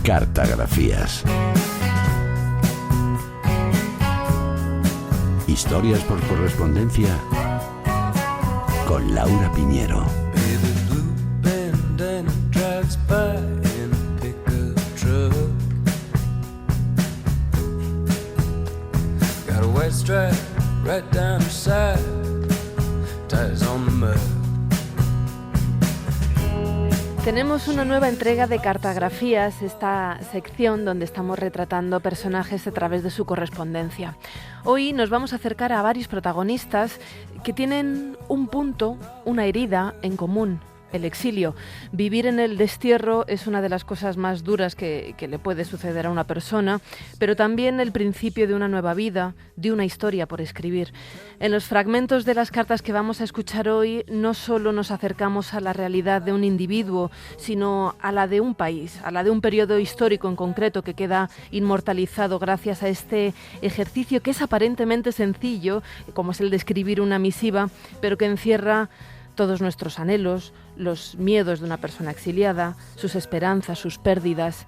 Cartagrafías. Historias por correspondencia con Laura Piñero. Tenemos una nueva entrega de Cartagrafías, esta sección donde estamos retratando personajes a través de su correspondencia. Hoy nos vamos a acercar a varios protagonistas que tienen un punto, una herida en común: el exilio. Vivir en el destierro es una de las cosas más duras que le puede suceder a una persona, pero también el principio de una nueva vida, de una historia por escribir. En los fragmentos de las cartas que vamos a escuchar hoy, no solo nos acercamos a la realidad de un individuo, sino a la de un país, a la de un periodo histórico en concreto que queda inmortalizado gracias a este ejercicio que es aparentemente sencillo, como es el de escribir una misiva, pero que encierra todos nuestros anhelos, los miedos de una persona exiliada, sus esperanzas, sus pérdidas.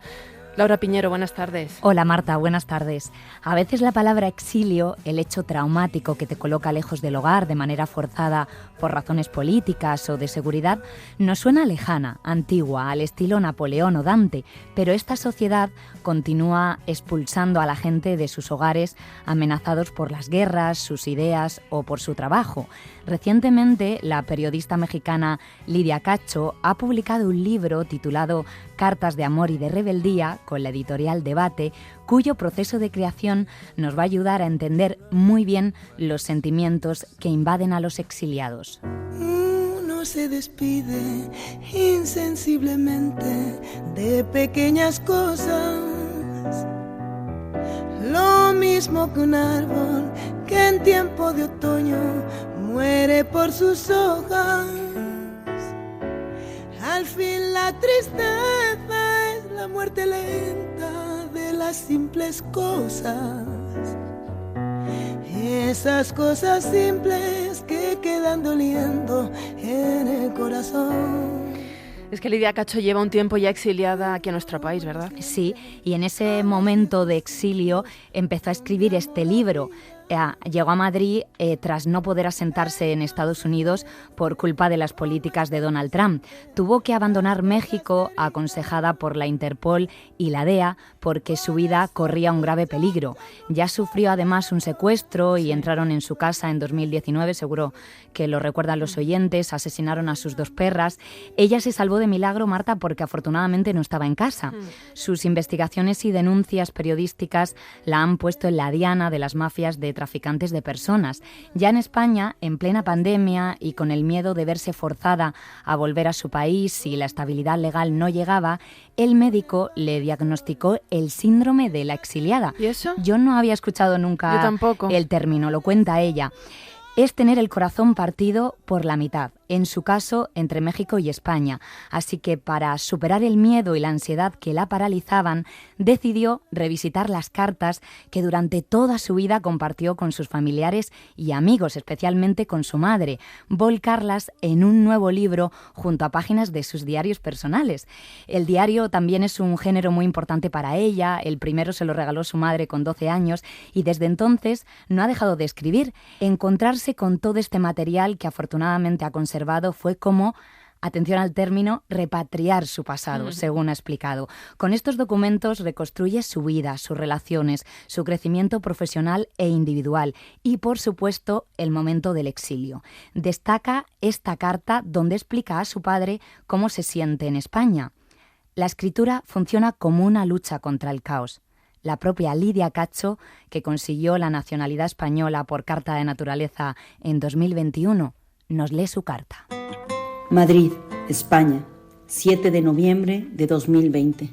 Laura Piñero, buenas tardes. Hola Marta, buenas tardes. A veces la palabra exilio, el hecho traumático que te coloca lejos del hogar de manera forzada por razones políticas o de seguridad, nos suena lejana, antigua, al estilo Napoleón o Dante, pero esta sociedad continúa expulsando a la gente de sus hogares amenazados por las guerras, sus ideas o por su trabajo. Recientemente, la periodista mexicana Lidia Cacho ha publicado un libro titulado Cartas de amor y de rebeldía, con la editorial Debate, cuyo proceso de creación nos va a ayudar a entender muy bien los sentimientos que invaden a los exiliados. Uno se despide insensiblemente de pequeñas cosas, lo mismo que un árbol que en tiempo de otoño muere por sus hojas. Al fin la tristeza es la muerte lenta de las simples cosas, esas cosas simples que quedan doliendo en el corazón. Es que Lidia Cacho lleva un tiempo ya exiliada aquí a nuestro país, ¿verdad? Sí, y en ese momento de exilio empezó a escribir este libro. Llegó a Madrid tras no poder asentarse en Estados Unidos por culpa de las políticas de Donald Trump. Tuvo que abandonar México, aconsejada por la Interpol y la DEA, porque su vida corría un grave peligro. Ya sufrió además un secuestro y entraron en su casa en 2019, seguro que lo recuerdan los oyentes, asesinaron a sus 2 perras. Ella se salvó de milagro, Marta, porque afortunadamente no estaba en casa. Sus investigaciones y denuncias periodísticas la han puesto en la diana de las mafias de traficantes de personas. Ya en España, en plena pandemia y con el miedo de verse forzada a volver a su país si la estabilidad legal no llegaba, el médico le diagnosticó el síndrome de la exiliada. ¿Y eso? Yo no había escuchado nunca Yo tampoco. el término, lo cuenta ella. Es tener el corazón partido por la mitad, en su caso entre México y España. Así que para superar el miedo y la ansiedad que la paralizaban, decidió revisitar las cartas que durante toda su vida compartió con sus familiares y amigos, especialmente con su madre, volcarlas en un nuevo libro junto a páginas de sus diarios personales. El diario también es un género muy importante para ella. El primero se lo regaló su madre con 12 años y desde entonces no ha dejado de escribir. Encontrarse con todo este material que afortunadamente ha conservado fue como, atención al término, repatriar su pasado, según ha explicado. Con estos documentos reconstruye su vida, sus relaciones, su crecimiento profesional e individual y, por supuesto, el momento del exilio. Destaca esta carta donde explica a su padre cómo se siente en España. La escritura funciona como una lucha contra el caos. La propia Lidia Cacho, que consiguió la nacionalidad española por carta de naturaleza en 2021, nos lee su carta. Madrid, España, 7 de noviembre de 2020.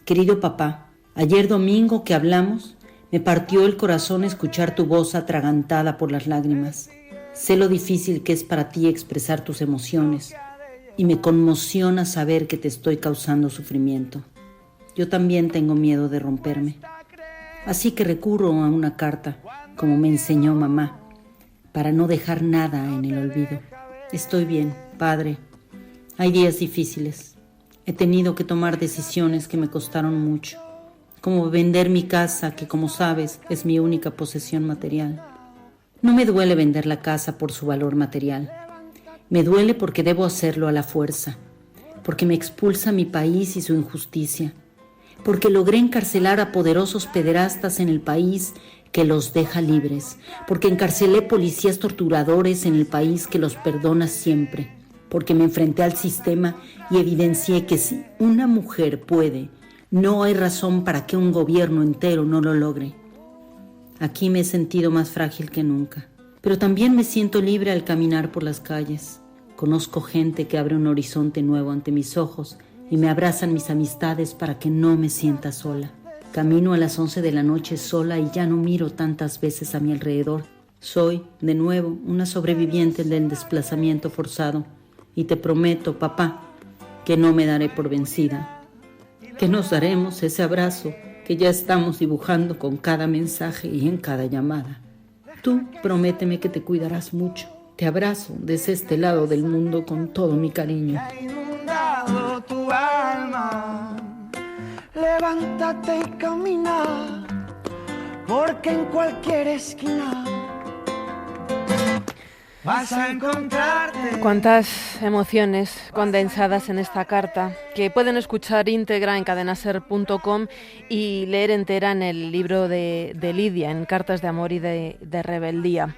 Querido papá, ayer domingo que hablamos, me partió el corazón escuchar tu voz atragantada por las lágrimas. Sé lo difícil que es para ti expresar tus emociones y me conmociona saber que te estoy causando sufrimiento. Yo también tengo miedo de romperme. Así que recurro a una carta, como me enseñó mamá, para no dejar nada en el olvido. Estoy bien, padre. Hay días difíciles. He tenido que tomar decisiones que me costaron mucho, como vender mi casa, que como sabes es mi única posesión material. No me duele vender la casa por su valor material. Me duele porque debo hacerlo a la fuerza, porque me expulsa mi país y su injusticia, porque logré encarcelar a poderosos pederastas en el país que los deja libres, porque encarcelé policías torturadores en el país que los perdona siempre, porque me enfrenté al sistema y evidencié que si una mujer puede, no hay razón para que un gobierno entero no lo logre. Aquí me he sentido más frágil que nunca, pero también me siento libre al caminar por las calles. Conozco gente que abre un horizonte nuevo ante mis ojos y me abrazan mis amistades para que no me sienta sola. Camino a las 11 de la noche sola y ya no miro tantas veces a mi alrededor. Soy, de nuevo, una sobreviviente del desplazamiento forzado y te prometo, papá, que no me daré por vencida, que nos daremos ese abrazo que ya estamos dibujando con cada mensaje y en cada llamada. Tú prométeme que te cuidarás mucho. Te abrazo desde este lado del mundo con todo mi cariño. Ha inundado tu alma. Levántate y camina, porque en cualquier esquina vas a encontrarte. Cuántas emociones condensadas en esta carta, que pueden escuchar íntegra en cadenaser.com y leer entera en el libro de Lidia, en Cartas de Amor y de Rebeldía.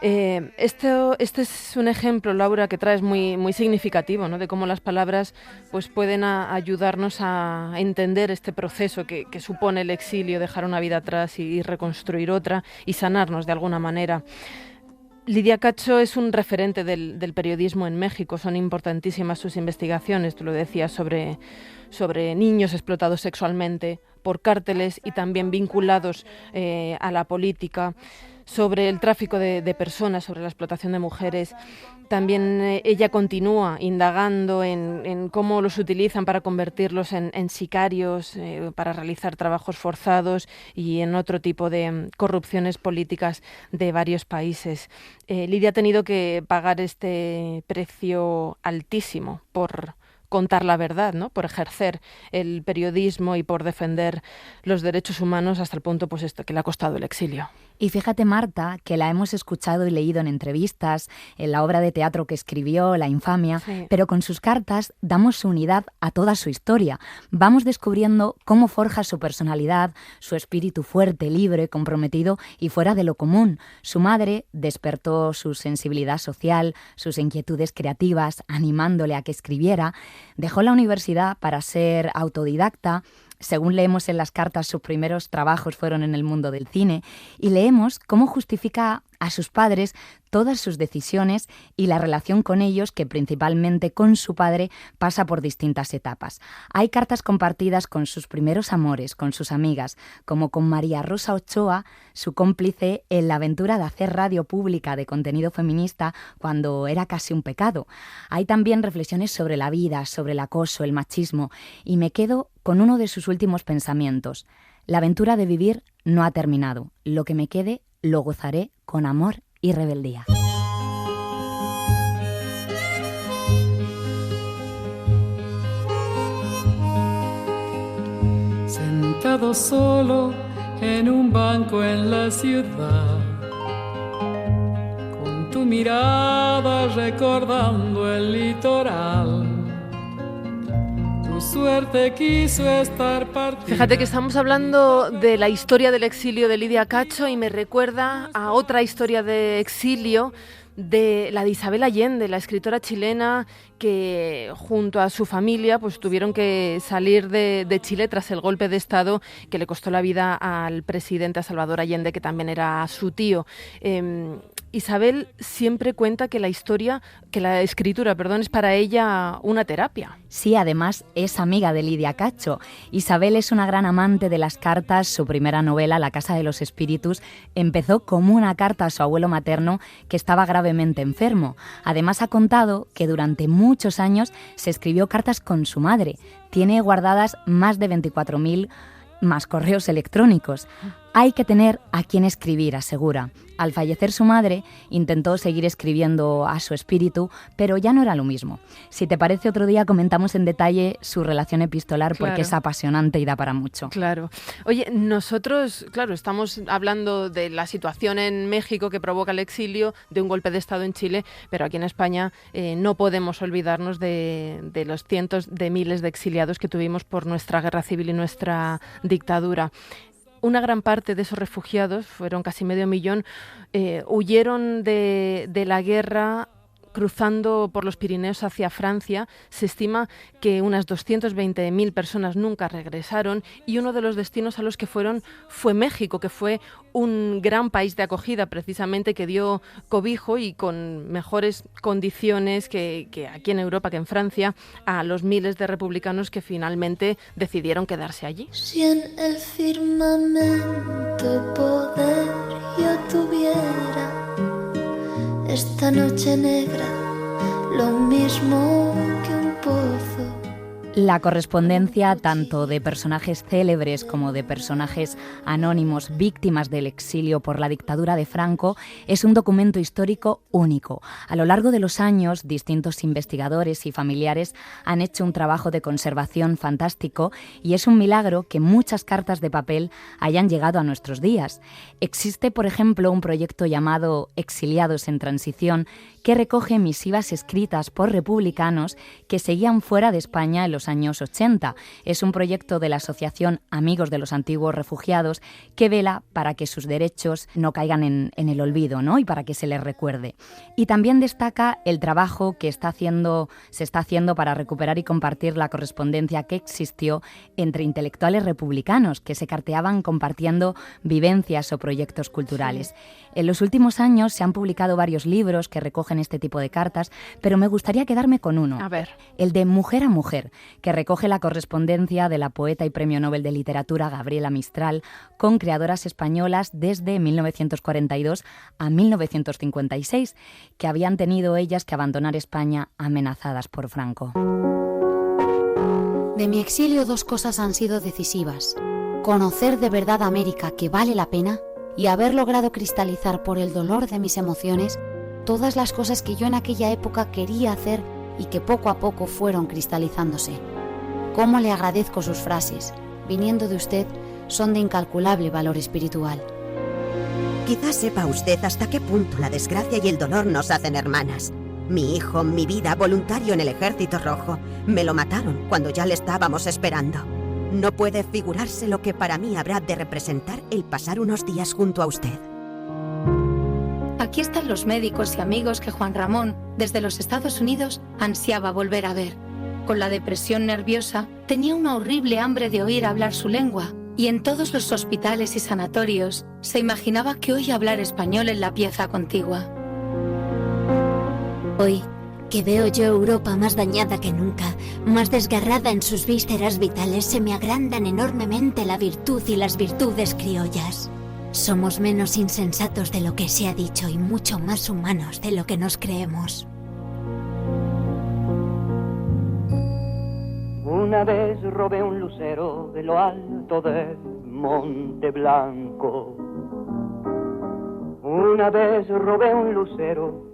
Este es un ejemplo, Laura, que traes muy significativo, ¿no? De cómo las palabras pues pueden ayudarnos a entender este proceso que supone el exilio, dejar una vida atrás y reconstruir otra y sanarnos de alguna manera. Lidia Cacho es un referente del periodismo en México. Son importantísimas sus investigaciones, tú lo decías, sobre niños explotados sexualmente por cárteles y también vinculados a la política, sobre el tráfico de personas, sobre la explotación de mujeres. También ella continúa indagando en cómo los utilizan para convertirlos en sicarios, para realizar trabajos forzados y en otro tipo de corrupciones políticas de varios países. Lidia ha tenido que pagar este precio altísimo por contar la verdad, ¿no? Por ejercer el periodismo y por defender los derechos humanos hasta el punto pues esto que le ha costado el exilio. Y fíjate, Marta, que la hemos escuchado y leído en entrevistas, en la obra de teatro que escribió, La infamia, sí. Pero con sus cartas damos su unidad a toda su historia. Vamos descubriendo cómo forja su personalidad, su espíritu fuerte, libre, comprometido y fuera de lo común. Su madre despertó su sensibilidad social, sus inquietudes creativas, animándole a que escribiera. Dejó la universidad para ser autodidacta. Según leemos en las cartas, sus primeros trabajos fueron en el mundo del cine y leemos cómo justifica a sus padres todas sus decisiones y la relación con ellos, que principalmente con su padre pasa por distintas etapas. Hay cartas compartidas con sus primeros amores, con sus amigas, como con María Rosa Ochoa, su cómplice en la aventura de hacer radio pública de contenido feminista cuando era casi un pecado. Hay también reflexiones sobre la vida, sobre el acoso, el machismo, y me quedo con uno de sus últimos pensamientos. La aventura de vivir no ha terminado. Lo que me quede lo gozaré con amor y rebeldía. Sentado solo en un banco en la ciudad, con tu mirada recordando el litoral. Suerte quiso estar partida. Fíjate que estamos hablando de la historia del exilio de Lidia Cacho y me recuerda a otra historia de exilio, de la de Isabel Allende, la escritora chilena que junto a su familia pues tuvieron que salir de Chile tras el golpe de Estado que le costó la vida al presidente, a Salvador Allende, que también era su tío. Isabel siempre cuenta que la escritura, es para ella una terapia. Sí, además es amiga de Lidia Cacho. Isabel es una gran amante de las cartas. Su primera novela, La casa de los espíritus, empezó como una carta a su abuelo materno que estaba gravemente enfermo. Además ha contado que durante muchos años se escribió cartas con su madre. Tiene guardadas más de 24.000 más correos electrónicos. Hay que tener a quien escribir, asegura. Al fallecer su madre, intentó seguir escribiendo a su espíritu, pero ya no era lo mismo. Si te parece, otro día comentamos en detalle su relación epistolar, porque es apasionante y da para mucho. Claro. Oye, nosotros, claro, estamos hablando de la situación en México que provoca el exilio, de un golpe de Estado en Chile, pero aquí en España no podemos olvidarnos de los cientos de miles de exiliados que tuvimos por nuestra guerra civil y nuestra dictadura. Una gran parte de esos refugiados, fueron casi 500.000, huyeron de la guerra cruzando por los Pirineos hacia Francia. Se estima que unas 220.000 personas nunca regresaron y uno de los destinos a los que fueron fue México, que fue un gran país de acogida precisamente, que dio cobijo y con mejores condiciones que aquí en Europa, que en Francia, a los miles de republicanos que finalmente decidieron quedarse allí. Si en el firmamento poder yo tuviera, esta noche negra, lo mismo que un pozo. La correspondencia tanto de personajes célebres como de personajes anónimos víctimas del exilio por la dictadura de Franco es un documento histórico único. A lo largo de los años, distintos investigadores y familiares han hecho un trabajo de conservación fantástico y es un milagro que muchas cartas de papel hayan llegado a nuestros días. Existe, por ejemplo, un proyecto llamado Exiliados en Transición que recoge misivas escritas por republicanos que seguían fuera de España en los años 80. Es un proyecto de la Asociación Amigos de los Antiguos Refugiados que vela para que sus derechos no caigan en el olvido, ¿no? Y para que se les recuerde. Y también destaca el trabajo que se está haciendo para recuperar y compartir la correspondencia que existió entre intelectuales republicanos que se carteaban compartiendo vivencias o proyectos culturales. En los últimos años se han publicado varios libros que recogen este tipo de cartas, pero me gustaría quedarme con uno. A ver. El de Mujer a Mujer, que recoge la correspondencia de la poeta y premio Nobel de Literatura Gabriela Mistral con creadoras españolas desde 1942 a 1956, que habían tenido ellas que abandonar España amenazadas por Franco. De mi exilio 2 cosas han sido decisivas: conocer de verdad América, que vale la pena, y haber logrado cristalizar por el dolor de mis emociones todas las cosas que yo en aquella época quería hacer y que poco a poco fueron cristalizándose. Cómo le agradezco sus frases. Viniendo de usted, son de incalculable valor espiritual. Quizás sepa usted hasta qué punto la desgracia y el dolor nos hacen hermanas. Mi hijo, mi vida, voluntario en el Ejército Rojo, me lo mataron cuando ya le estábamos esperando. No puede figurarse lo que para mí habrá de representar el pasar unos días junto a usted. Aquí están los médicos y amigos que Juan Ramón, desde los Estados Unidos, ansiaba volver a ver. Con la depresión nerviosa, tenía una horrible hambre de oír hablar su lengua, y en todos los hospitales y sanatorios se imaginaba que oía hablar español en la pieza contigua. Hoy, que veo yo Europa más dañada que nunca, más desgarrada en sus vísceras vitales, se me agrandan enormemente la virtud y las virtudes criollas. Somos menos insensatos de lo que se ha dicho y mucho más humanos de lo que nos creemos. Una vez robé un lucero de lo alto del Monte Blanco. Una vez robé un lucero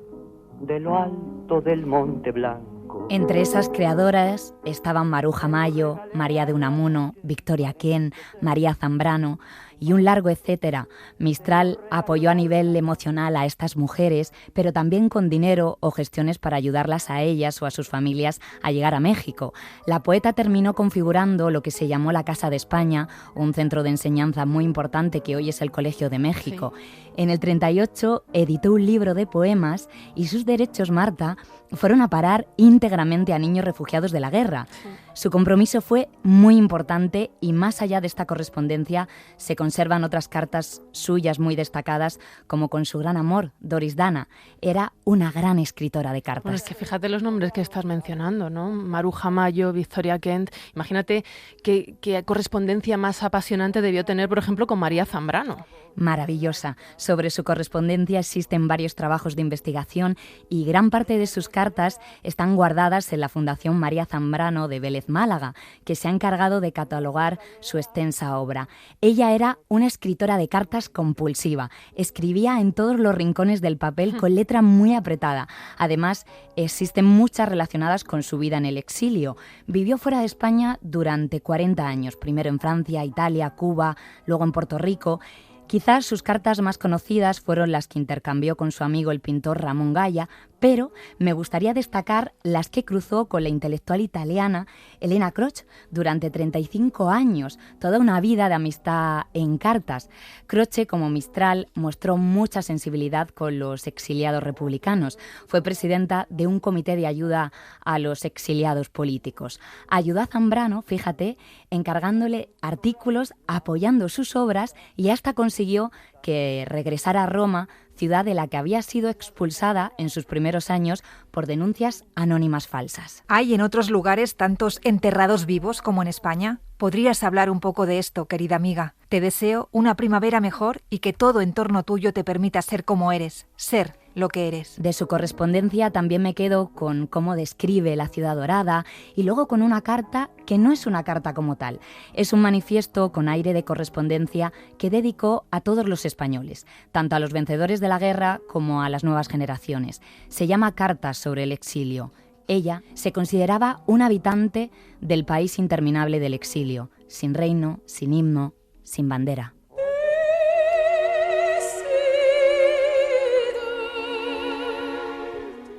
de lo alto del Monte Blanco. Entre esas creadoras estaban Maruja Mayo, María de Unamuno, Victoria Kien, María Zambrano y un largo etcétera. Mistral apoyó a nivel emocional a estas mujeres, pero también con dinero o gestiones para ayudarlas a ellas o a sus familias a llegar a México. La poeta terminó configurando lo que se llamó la Casa de España, un centro de enseñanza muy importante que hoy es el Colegio de México. Sí. En el 38 editó un libro de poemas y sus derechos, Marta, fueron a parar íntegramente a niños refugiados de la guerra. Sí. Su compromiso fue muy importante y más allá de esta correspondencia se conservan otras cartas suyas muy destacadas, como con su gran amor, Doris Dana. Era una gran escritora de cartas. Bueno, es que fíjate los nombres que estás mencionando, ¿no? Maruja Mayo, Victoria Kent. Imagínate qué correspondencia más apasionante debió tener, por ejemplo, con María Zambrano. Maravillosa. Sobre su correspondencia existen varios trabajos de investigación y gran parte de sus cartas están guardadas en la Fundación María Zambrano de Vélez Málaga, que se ha encargado de catalogar su extensa obra. Ella era una escritora de cartas compulsiva. Escribía en todos los rincones del papel con letra muy apretada. Además, existen muchas relacionadas con su vida en el exilio. Vivió fuera de España durante 40 años, primero en Francia, Italia, Cuba, luego en Puerto Rico. Quizás sus cartas más conocidas fueron las que intercambió con su amigo el pintor Ramón Gaya, pero me gustaría destacar las que cruzó con la intelectual italiana Elena Croce durante 35 años, toda una vida de amistad en cartas. Croce, como Mistral, mostró mucha sensibilidad con los exiliados republicanos. Fue presidenta de un comité de ayuda a los exiliados políticos. Ayudó a Zambrano, fíjate, encargándole artículos, apoyando sus obras y hasta consiguió que regresara a Roma, ciudad de la que había sido expulsada en sus primeros años por denuncias anónimas falsas. ¿Hay en otros lugares tantos enterrados vivos como en España? ¿Podrías hablar un poco de esto, querida amiga? Te deseo una primavera mejor y que todo en torno tuyo te permita ser como eres, ser lo que eres. De su correspondencia también me quedo con cómo describe la ciudad dorada y luego con una carta que no es una carta como tal. Es un manifiesto con aire de correspondencia que dedicó a todos los españoles, tanto a los vencedores de la guerra como a las nuevas generaciones. Se llama Cartas sobre el exilio. Ella se consideraba un habitante del país interminable del exilio, sin reino, sin himno, sin bandera.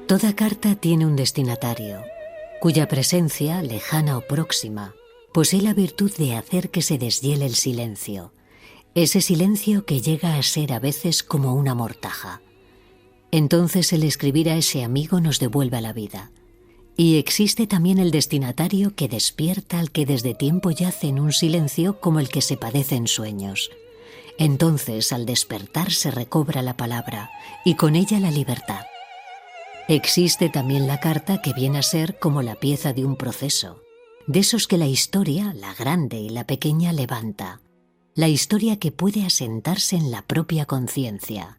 Toda carta tiene un destinatario, cuya presencia, lejana o próxima, posee la virtud de hacer que se deshiele el silencio, ese silencio que llega a ser a veces como una mortaja. Entonces el escribir a ese amigo nos devuelve a la vida. Y existe también el destinatario que despierta al que desde tiempo yace en un silencio como el que se padece en sueños. Entonces, al despertar se recobra la palabra y con ella la libertad. Existe también la carta que viene a ser como la pieza de un proceso, de esos que la historia, la grande y la pequeña, levanta. La historia que puede asentarse en la propia conciencia.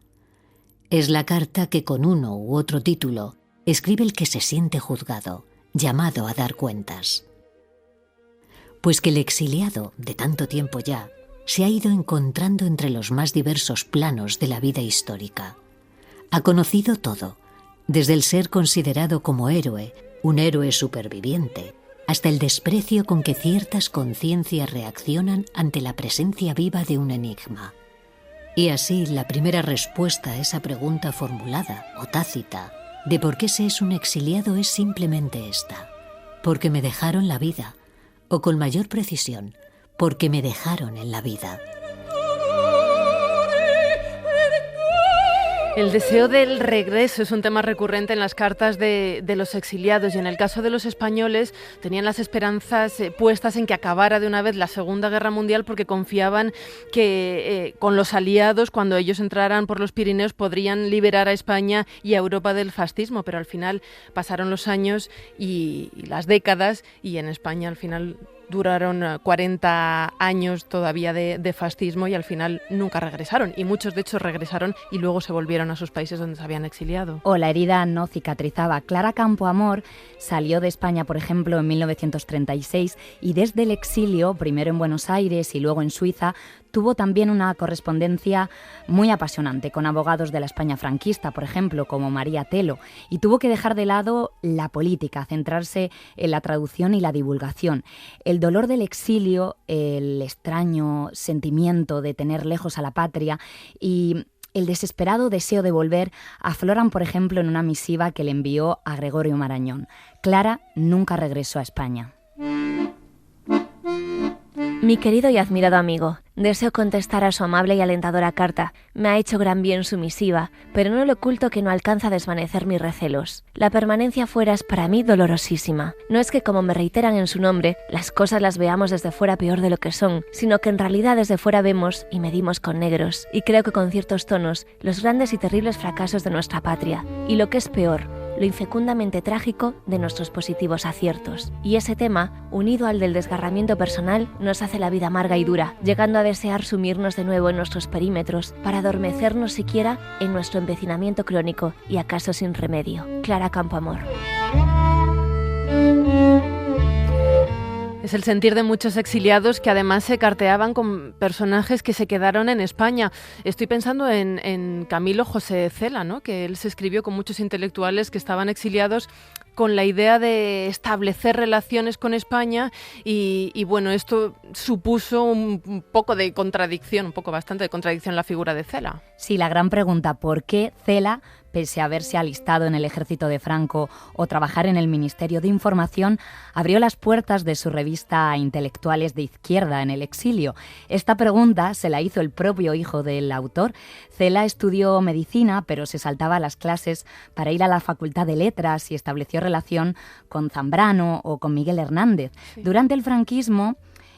Es la carta que con uno u otro título escribe el que se siente juzgado, llamado a dar cuentas. Pues que el exiliado, de tanto tiempo ya, se ha ido encontrando entre los más diversos planos de la vida histórica. Ha conocido todo, desde el ser considerado como héroe, un héroe superviviente, hasta el desprecio con que ciertas conciencias reaccionan ante la presencia viva de un enigma. Y así la primera respuesta a esa pregunta formulada o tácita de por qué se es un exiliado es simplemente esta: porque me dejaron la vida, o con mayor precisión, porque me dejaron en la vida. El deseo del regreso es un tema recurrente en las cartas de los exiliados, y en el caso de los españoles tenían las esperanzas puestas en que acabara de una vez la Segunda Guerra Mundial, porque confiaban que con los aliados, cuando ellos entraran por los Pirineos, podrían liberar a España y a Europa del fascismo, pero al final pasaron los años y las décadas, y en España al final duraron 40 años todavía de fascismo, y al final nunca regresaron, y muchos de hecho regresaron y luego se volvieron a sus países donde se habían exiliado. O la herida no cicatrizaba. Clara Campoamor salió de España, por ejemplo, en 1936, y desde el exilio, primero en Buenos Aires y luego en Suiza, tuvo también una correspondencia muy apasionante con abogados de la España franquista, por ejemplo, como María Telo, y tuvo que dejar de lado la política, centrarse en la traducción y la divulgación. El dolor del exilio, el extraño sentimiento de tener lejos a la patria y el desesperado deseo de volver afloran, por ejemplo, en una misiva que le envió a Gregorio Marañón. Clara nunca regresó a España. Mi querido y admirado amigo, deseo contestar a su amable y alentadora carta. Me ha hecho gran bien su misiva, pero no le oculto que no alcanza a desvanecer mis recelos. La permanencia fuera es para mí dolorosísima. No es que, como me reiteran en su nombre, las cosas las veamos desde fuera peor de lo que son, sino que en realidad desde fuera vemos y medimos con negros, y creo que con ciertos tonos, los grandes y terribles fracasos de nuestra patria, y lo que es peor, lo infecundamente trágico de nuestros positivos aciertos. Y ese tema, unido al del desgarramiento personal, nos hace la vida amarga y dura, llegando a desear sumirnos de nuevo en nuestros perímetros para adormecernos siquiera en nuestro empecinamiento crónico y acaso sin remedio. Clara Campoamor. Es el sentir de muchos exiliados que además se carteaban con personajes que se quedaron en España. Estoy pensando en Camilo José Cela, ¿no? Que él se escribió con muchos intelectuales que estaban exiliados con la idea de establecer relaciones con España y bueno, esto supuso un poco de contradicción, bastante de contradicción en la figura de Cela. Sí, la gran pregunta, ¿por qué Cela, pese a haberse alistado en el ejército de Franco o trabajar en el Ministerio de Información, abrió las puertas de su revista a intelectuales de izquierda en el exilio? Esta pregunta se la hizo el propio hijo del autor. Cela estudió medicina, pero se saltaba las clases para ir a la Facultad de Letras y estableció relación con Zambrano o con Miguel Hernández. Sí. Durante el franquismo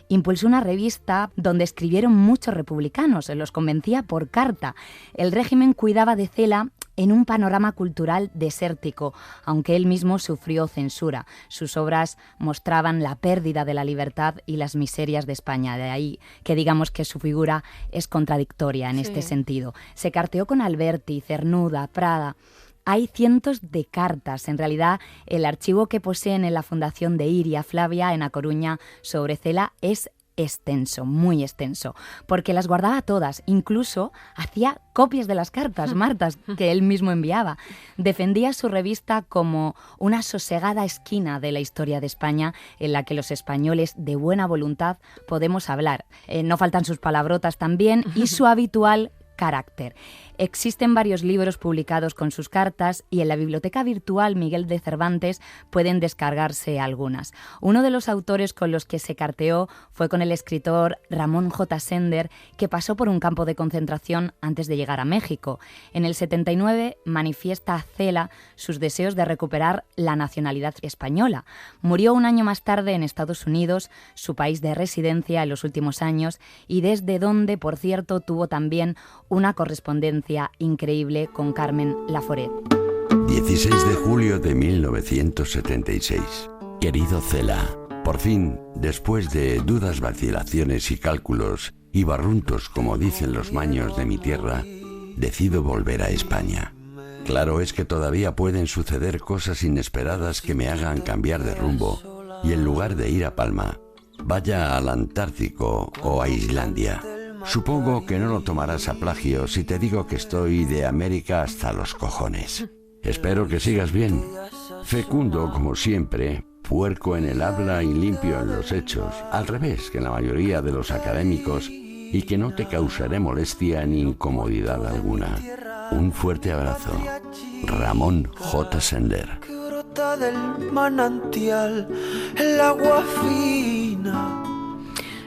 impulsó una revista donde escribieron muchos republicanos, los convencía por carta. El régimen cuidaba de Cela en un panorama cultural desértico, aunque él mismo sufrió censura. Sus obras mostraban la pérdida de la libertad y las miserias de España. De ahí que digamos que su figura es contradictoria en este sentido. Se carteó con Alberti, Cernuda, Prada. Hay cientos de cartas. En realidad, el archivo que poseen en la Fundación de Iria Flavia, en A Coruña, sobre Cela es extenso, muy extenso, porque las guardaba todas, incluso hacía copias de las cartas, Martas, que él mismo enviaba. Defendía su revista como una sosegada esquina de la historia de España en la que los españoles de buena voluntad podemos hablar. No faltan sus palabrotas también y su habitual carácter. Existen varios libros publicados con sus cartas y en la biblioteca virtual Miguel de Cervantes pueden descargarse algunas. Uno de los autores con los que se carteó fue con el escritor Ramón J. Sender, que pasó por un campo de concentración antes de llegar a México. En el 79 manifiesta a Cela sus deseos de recuperar la nacionalidad española. Murió un año más tarde en Estados Unidos, su país de residencia en los últimos años, y desde donde, por cierto, tuvo también una correspondencia increíble con Carmen Laforet. 16 de julio de 1976. Querido Cela, por fin, después de dudas, vacilaciones y cálculos y barruntos, como dicen los maños de mi tierra, decido volver a España. Claro es que todavía pueden suceder cosas inesperadas que me hagan cambiar de rumbo y en lugar de ir a Palma, vaya al Antártico o a Islandia. Supongo que no lo tomarás a plagio si te digo que estoy de América hasta los cojones. Espero que sigas bien. Fecundo como siempre, puerco en el habla y limpio en los hechos, al revés que la mayoría de los académicos, y que no te causaré molestia ni incomodidad alguna. Un fuerte abrazo. Ramón J. Sender. Del manantial, el agua fina.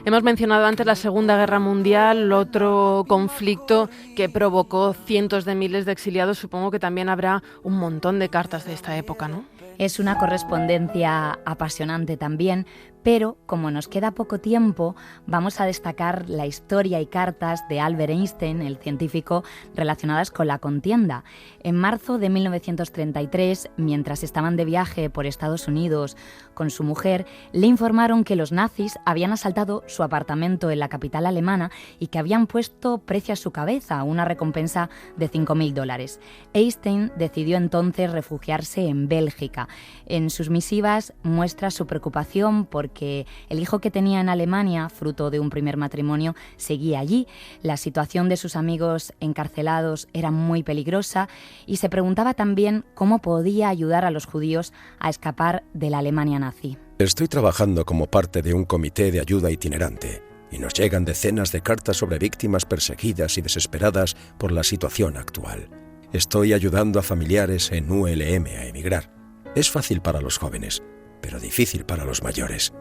Hemos mencionado antes la Segunda Guerra Mundial, otro conflicto que provocó cientos de miles de exiliados. Supongo que también habrá un montón de cartas de esta época, ¿no? Es una correspondencia apasionante también, pero como nos queda poco tiempo, vamos a destacar la historia y cartas de Albert Einstein, el científico, relacionadas con la contienda. En marzo de 1933, mientras estaban de viaje por Estados Unidos con su mujer, le informaron que los nazis habían asaltado su apartamento en la capital alemana y que habían puesto precio a su cabeza, una recompensa de $5.000. Einstein decidió entonces refugiarse en Bélgica. En sus misivas muestra su preocupación porque el hijo que tenía en Alemania, fruto de un primer matrimonio, seguía allí. La situación de sus amigos encarcelados era muy peligrosa y se preguntaba también cómo podía ayudar a los judíos a escapar de la Alemania nazi. Estoy trabajando como parte de un comité de ayuda itinerante y nos llegan decenas de cartas sobre víctimas perseguidas y desesperadas por la situación actual. Estoy ayudando a familiares en ULM a emigrar. Es fácil para los jóvenes, pero difícil para los mayores.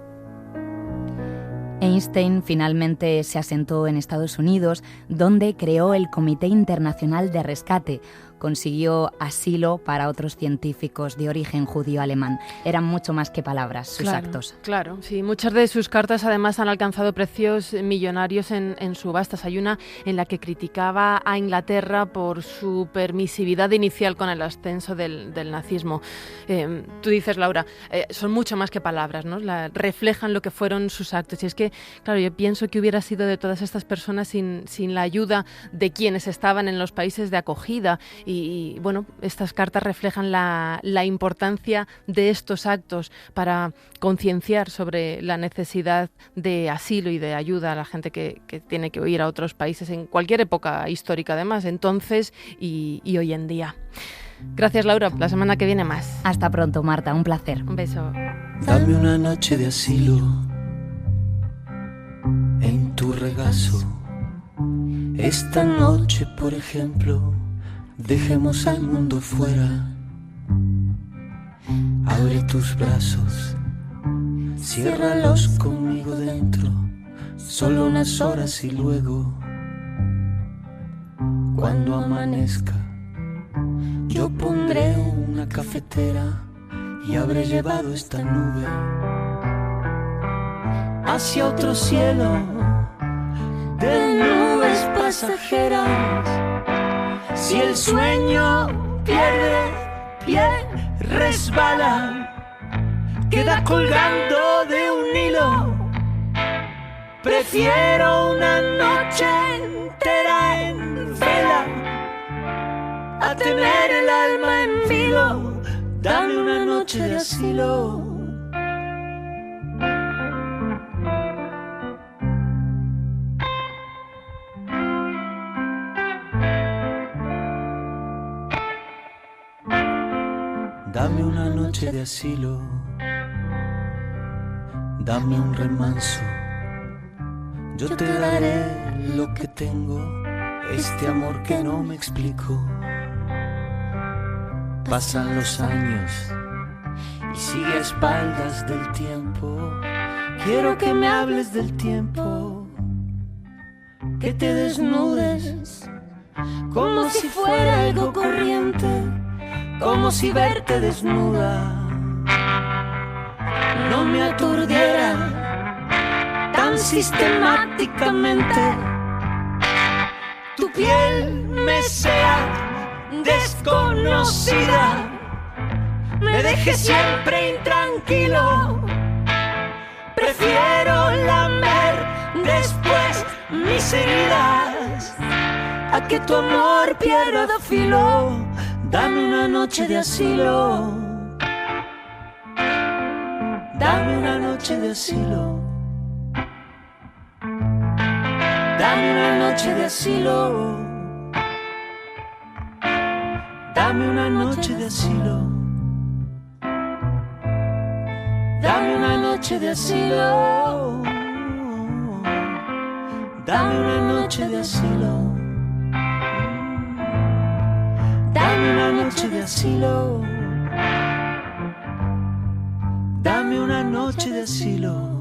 Einstein finalmente se asentó en Estados Unidos, donde creó el Comité Internacional de Rescate. Consiguió asilo para otros científicos de origen judío-alemán. Eran mucho más que palabras, sus actos. Claro, sí. Muchas de sus cartas además han alcanzado precios millonarios en subastas. Hay una en la que criticaba a Inglaterra por su permisividad inicial con el ascenso del nazismo. Tú dices, Laura, son mucho más que palabras, ¿no? Reflejan lo que fueron sus actos. Y es que, claro, yo pienso que hubiera sido de todas estas personas sin la ayuda de quienes estaban en los países de acogida Y bueno, estas cartas reflejan la importancia de estos actos para concienciar sobre la necesidad de asilo y de ayuda a la gente que tiene que huir a otros países en cualquier época histórica, además, entonces y hoy en día. Gracias, Laura. La semana que viene más. Hasta pronto, Marta. Un placer. Un beso. Dame una noche de asilo en tu regazo. Esta noche, por ejemplo, dejemos al mundo fuera. Abre tus brazos, ciérralos conmigo dentro, solo unas horas y luego, cuando amanezca, yo pondré una cafetera y habré llevado esta nube hacia otro cielo de nubes pasajeras. Si el sueño pierde pie, resbala, queda colgando de un hilo. Prefiero una noche entera en vela a tener el alma en vilo. Dame una noche de asilo. Dame una noche de asilo, dame un remanso, yo te daré lo que tengo, este amor que no me explico. Pasan los años y sigue a espaldas del tiempo. Quiero que me hables del tiempo, que te desnudes como si fuera algo corriente, como si verte desnuda no me aturdiera tan sistemáticamente. Tu piel me sea desconocida, me deje siempre intranquilo. Prefiero lamer después mis heridas a que tu amor pierda filo. Dame una noche de asilo, dame una noche de asilo, dame una noche de asilo, dame una noche de asilo, dame una noche de asilo, dame una noche de asilo. Dame una noche de asilo, dame una noche de asilo.